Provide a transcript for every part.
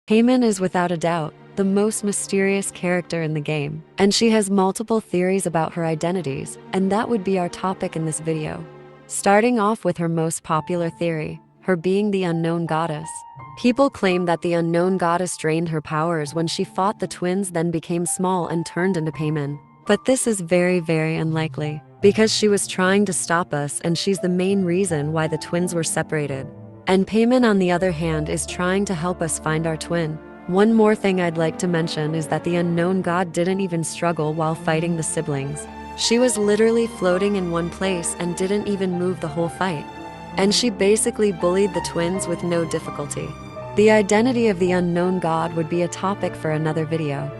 Paimon is without a doubt the most mysterious character in the game, and she has multiple theories about her identities, and that would be our topic in this video. Starting off with her most popular theory, her being the unknown goddess. People claim that the unknown goddess drained her powers when she fought the twins, then became small and turned into Paimon. But this is very, very unlikely, because she was trying to stop us and she's the main reason why the twins were separated. And Paimon, on the other hand, is trying to help us find our twin. One more thing I'd like to mention is that the unknown god didn't even struggle while fighting the siblings. She was literally floating in one place and didn't even move the whole fight. And she basically bullied the twins with no difficulty. The identity of the unknown god would be a topic for another video.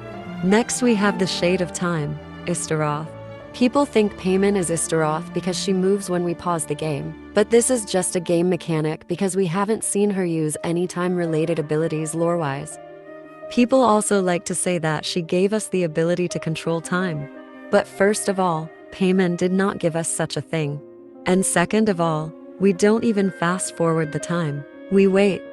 Next we have the Shade of Time, Istaroth. People think Paimon is Istaroth because she moves when we pause the game, but this is just a game mechanic because we haven't seen her use any time-related abilities lore-wise. People also like to say that she gave us the ability to control time. But first of all, Paimon did not give us such a thing. And second of all, we don't even fast-forward the time. We wait.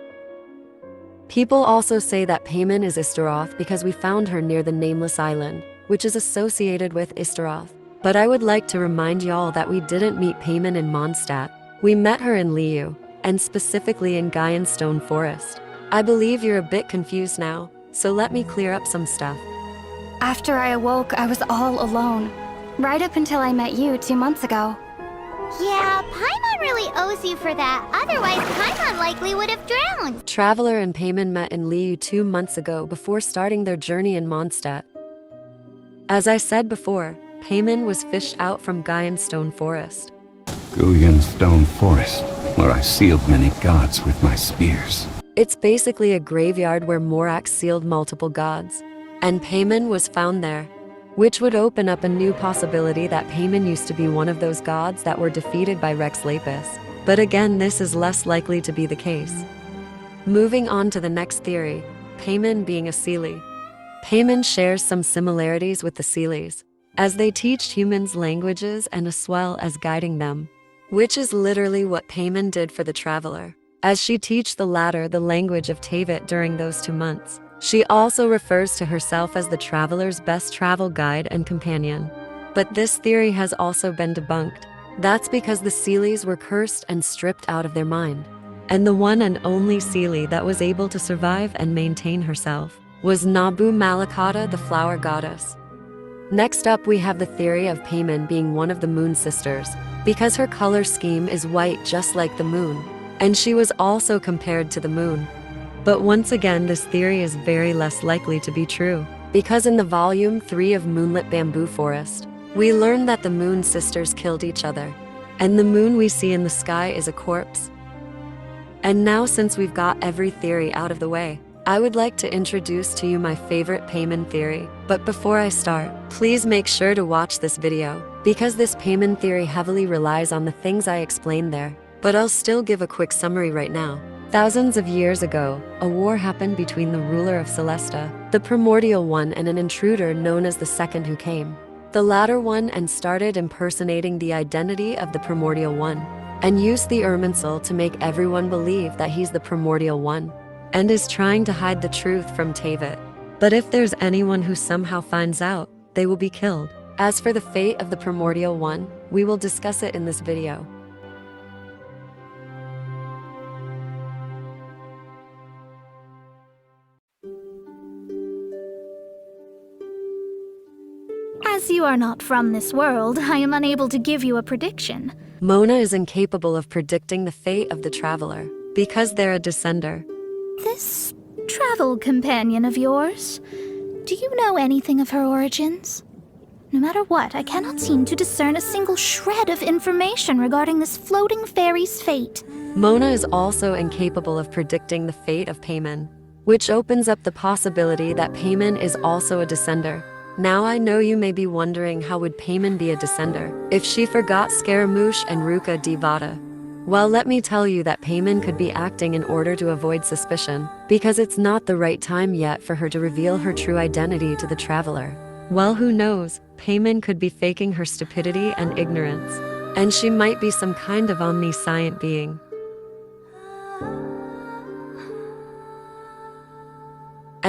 People also say that Paimon is Istaroth because we found her near the Nameless Island, which is associated with Istaroth. But I would like to remind y'all that we didn't meet Paimon in Mondstadt. We met her in Liu, and specifically in Stone Forest. I believe you're a bit confused now, so let me clear up some stuff. After I awoke, I was all alone. Right up until I met you 2 months ago. Yeah, Paimon really owes you for that. Otherwise, Paimon likely would have drowned. Traveler and Paimon met in Liu 2 months ago before starting their journey in Mondstadt. As I said before, Paimon was fished out from Stone Forest. Stone Forest, where I sealed many gods with my spears. It's basically a graveyard where Morax sealed multiple gods. And Paimon was found there, which would open up a new possibility that Paimon used to be one of those gods that were defeated by Rex Lapis. But again, this is less likely to be the case. Moving on to the next theory, Paimon being a Seelie. Paimon shares some similarities with the Seelies, as they teach humans languages and as well as guiding them, which is literally what Paimon did for the Traveler, as she teach the latter the language of Teyvat during those 2 months. She also refers to herself as the Traveler's best travel guide and companion. But this theory has also been debunked. That's because the Seelies were cursed and stripped out of their mind. And the one and only Seelie that was able to survive and maintain herself was Nabu Malakata, the flower goddess. Next up, we have the theory of Paimon being one of the Moon Sisters, because her color scheme is white just like the moon, and she was also compared to the moon. But once again, this theory is very less likely to be true, because in the Volume 3 of Moonlit Bamboo Forest, we learn that the Moon Sisters killed each other, and the moon we see in the sky is a corpse. And now, since we've got every theory out of the way, I would like to introduce to you my favorite Paimon theory. But before I start, please make sure to watch this video, because this Paimon theory heavily relies on the things I explained there. But I'll still give a quick summary right now. Thousands of years ago, a war happened between the ruler of Celesta, the Primordial One, and an intruder known as the Second Who Came. The latter one and started impersonating the identity of the Primordial One, and used the Irminsul to make everyone believe that he's the Primordial One, and is trying to hide the truth from Teyvat. But if there's anyone who somehow finds out, they will be killed. As for the fate of the Primordial One, we will discuss it in this video. As you are not from this world, I am unable to give you a prediction. Mona is incapable of predicting the fate of the Traveler, because they're a descender. This travel companion of yours, do you know anything of her origins? No matter what, I cannot seem to discern a single shred of information regarding this floating fairy's fate. Mona is also incapable of predicting the fate of Paimon, which opens up the possibility that Paimon is also a descender. Now I know you may be wondering, how would Paimon be a descender if she forgot Scaramouche and Ruka Divata? Well, let me tell you that Paimon could be acting in order to avoid suspicion, because it's not the right time yet for her to reveal her true identity to the Traveler. Well, who knows, Paimon could be faking her stupidity and ignorance, and she might be some kind of omniscient being.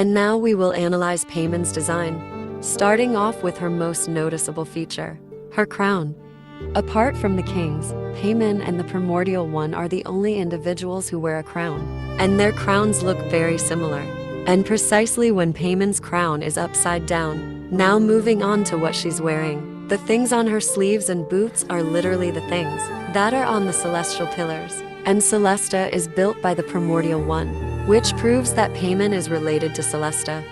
And now we will analyze Paimon's design, starting off with her most noticeable feature, her crown. Apart from the kings, Paimon and the Primordial One are the only individuals who wear a crown, and their crowns look very similar. And precisely when Paimon's crown is upside down, now moving on to what she's wearing, the things on her sleeves and boots are literally the things that are on the celestial pillars. And Celesta is built by the Primordial One, which proves that Paimon is related to Celesta.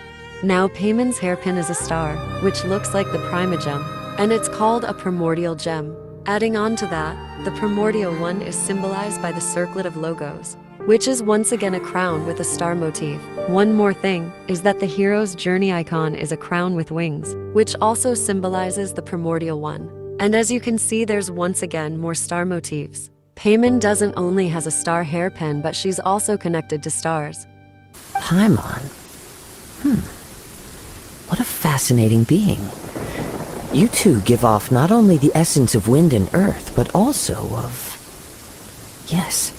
Now Paimon's hairpin is a star, which looks like the Primogem, and it's called a primordial gem. Adding on to that, the Primordial One is symbolized by the circlet of logos, which is once again a crown with a star motif. One more thing is that the hero's journey icon is a crown with wings, which also symbolizes the Primordial One. And as you can see, there's once again more star motifs. Paimon doesn't only has a star hairpin, but she's also connected to stars. Paimon? What a fascinating being. You two give off not only the essence of wind and earth, but also of... yes,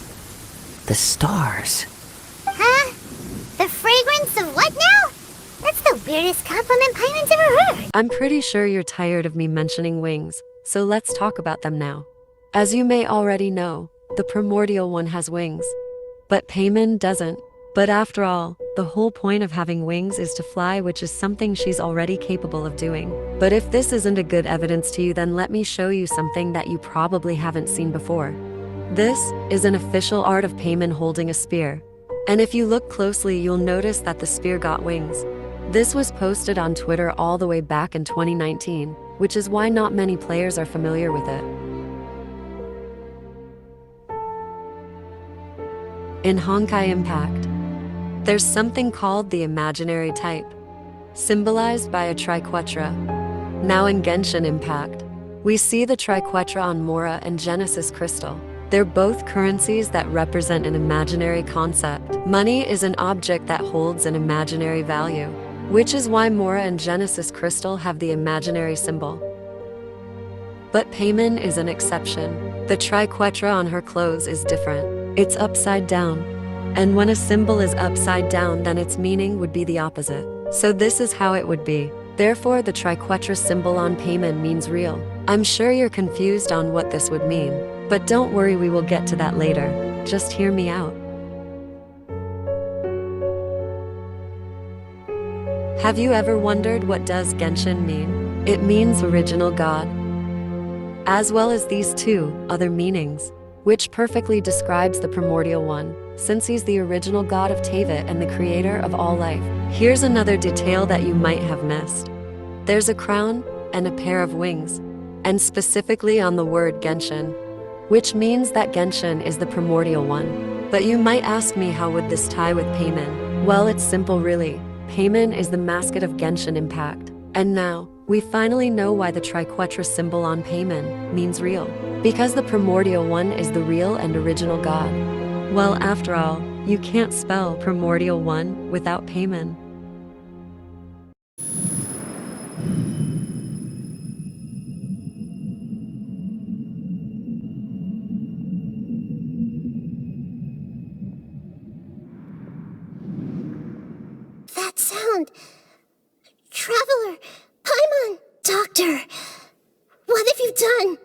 the stars. Huh? The fragrance of what now? That's the weirdest compliment Paimon's ever heard. I'm pretty sure you're tired of me mentioning wings, so let's talk about them now. As you may already know, the Primordial One has wings, but Paimon doesn't. But after all, the whole point of having wings is to fly, which is something she's already capable of doing. But if this isn't a good evidence to you, then let me show you something that you probably haven't seen before. This is an official art of Paimon holding a spear. And if you look closely, you'll notice that the spear got wings. This was posted on Twitter all the way back in 2019, which is why not many players are familiar with it. In Honkai Impact, there's something called the imaginary type, symbolized by a triquetra. Now in Genshin Impact, we see the triquetra on Mora and Genesis Crystal. They're both currencies that represent an imaginary concept. Money is an object that holds an imaginary value, which is why Mora and Genesis Crystal have the imaginary symbol. But Paimon is an exception. The triquetra on her clothes is different. It's upside down. And when a symbol is upside down, then its meaning would be the opposite. So this is how it would be. Therefore, the triquetra symbol on Paimon means real. I'm sure you're confused on what this would mean, but don't worry, we will get to that later. Just hear me out. Have you ever wondered what does Genshin mean? It means original God, as well as these two other meanings, which perfectly describes the Primordial One, since he's the original god of Teyvat and the creator of all life. Here's another detail that you might have missed. There's a crown and a pair of wings, and specifically on the word Genshin, which means that Genshin is the Primordial One. But you might ask me, how would this tie with Paimon? Well, it's simple really. Paimon is the mascot of Genshin Impact. And now, we finally know why the triquetra symbol on Paimon means real. Because the Primordial One is the real and original god. Well, after all, you can't spell Primordial One without Paimon. That sound. Traveler, Paimon, Doctor, what have you done?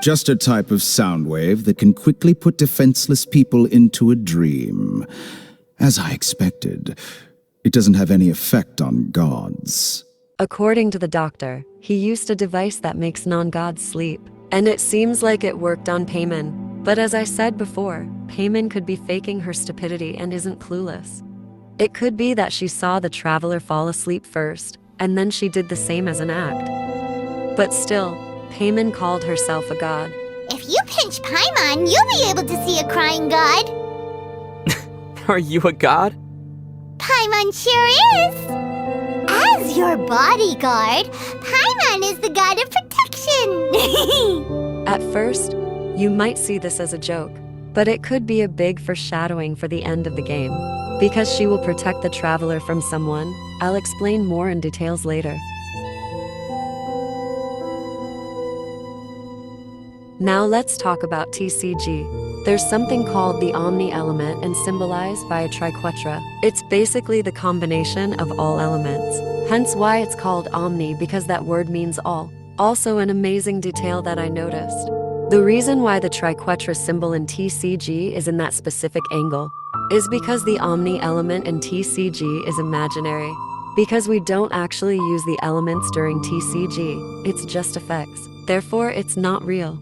Just a type of sound wave that can quickly put defenseless people into a dream. As I expected, it doesn't have any effect on gods. According to the doctor, he used a device that makes non-gods sleep, and it seems like it worked on Paimon. But as I said before, Paimon could be faking her stupidity and isn't clueless. It could be that she saw the traveler fall asleep first, and then she did the same as an act. But still, Paimon called herself a god. If you pinch Paimon, you'll be able to see a crying god. Are you a god? Paimon sure is. As your bodyguard, Paimon is the god of protection. At first, you might see this as a joke, but it could be a big foreshadowing for the end of the game. Because she will protect the traveler from someone. I'll explain more in details later. Now let's talk about TCG. There's something called the Omni element and symbolized by a triquetra. It's basically the combination of all elements. Hence why it's called Omni, because that word means all. Also an amazing detail that I noticed. The reason why the triquetra symbol in TCG is in that specific angle is because the Omni element in TCG is imaginary. Because we don't actually use the elements during TCG, it's just effects. Therefore, it's not real.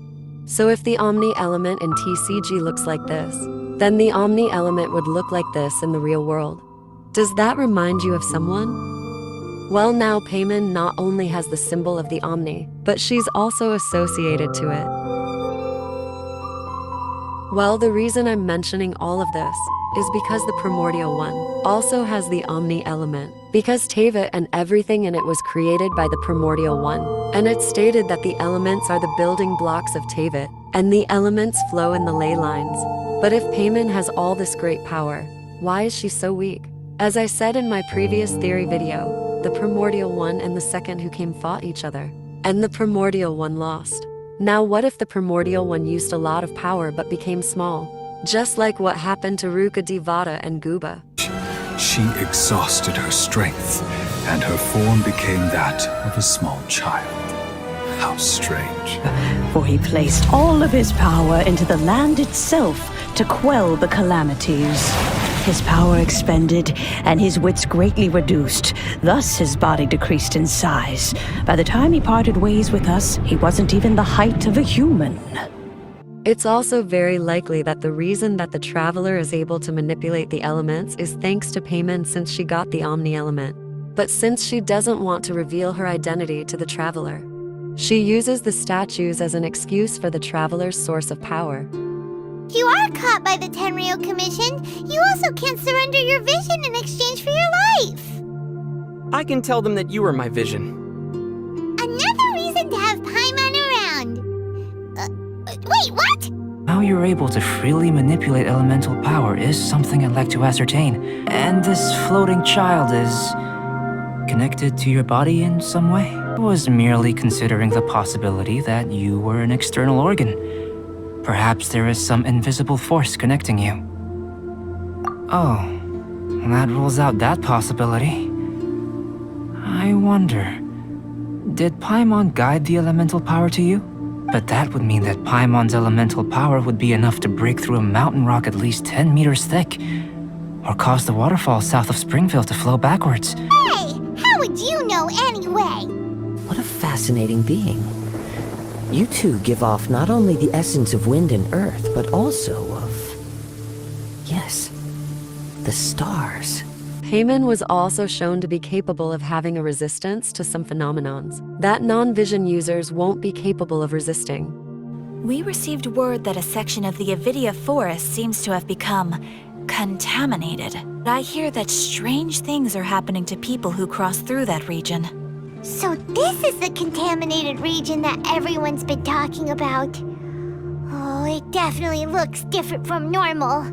So if the Omni element in TCG looks like this, then the Omni element would look like this in the real world. Does that remind you of someone? Well, now Paimon not only has the symbol of the Omni, but she's also associated to it. Well, the reason I'm mentioning all of this is because the Primordial One also has the Omni element, because Teyvat and everything in it was created by the Primordial One, and it's stated that the elements are the building blocks of Teyvat, and the elements flow in the ley lines. But if Paimon has all this great power, why is she so weak? As I said in my previous theory video, the Primordial One and the second who came fought each other, and the Primordial One lost. Now what if the Primordial One used a lot of power but became small? Just like what happened to Ruka Divata and Guba. She exhausted her strength, and her form became that of a small child. How strange. For he placed all of his power into the land itself to quell the calamities. His power expended, and his wits greatly reduced. Thus his body decreased in size. By the time he parted ways with us, he wasn't even the height of a human. It's also very likely that the reason that the Traveler is able to manipulate the elements is thanks to Paimon, since she got the Omni element. But since she doesn't want to reveal her identity to the Traveler, she uses the statues as an excuse for the Traveler's source of power. If you are caught by the Tenryou Commission, you also can't surrender your vision in exchange for your life. I can tell them that you are my vision. Another reason to have Paimon around. Wait, what? How you're able to freely manipulate elemental power is something I'd like to ascertain. And this floating child is connected to your body in some way? I was merely considering the possibility that you were an external organ. Perhaps there is some invisible force connecting you. Oh, that rules out that possibility. I wonder, did Paimon guide the elemental power to you? But that would mean that Paimon's elemental power would be enough to break through a mountain rock at least 10 meters thick, or cause the waterfall south of Springville to flow backwards. Hey, how would you know anyway? What a fascinating being. You two give off not only the essence of wind and earth, but also of... yes, the stars. Paimon was also shown to be capable of having a resistance to some phenomenons that non-vision users won't be capable of resisting. We received word that a section of the Avidia forest seems to have become contaminated. I hear that strange things are happening to people who cross through that region. So this is the contaminated region that everyone's been talking about. Oh, it definitely looks different from normal.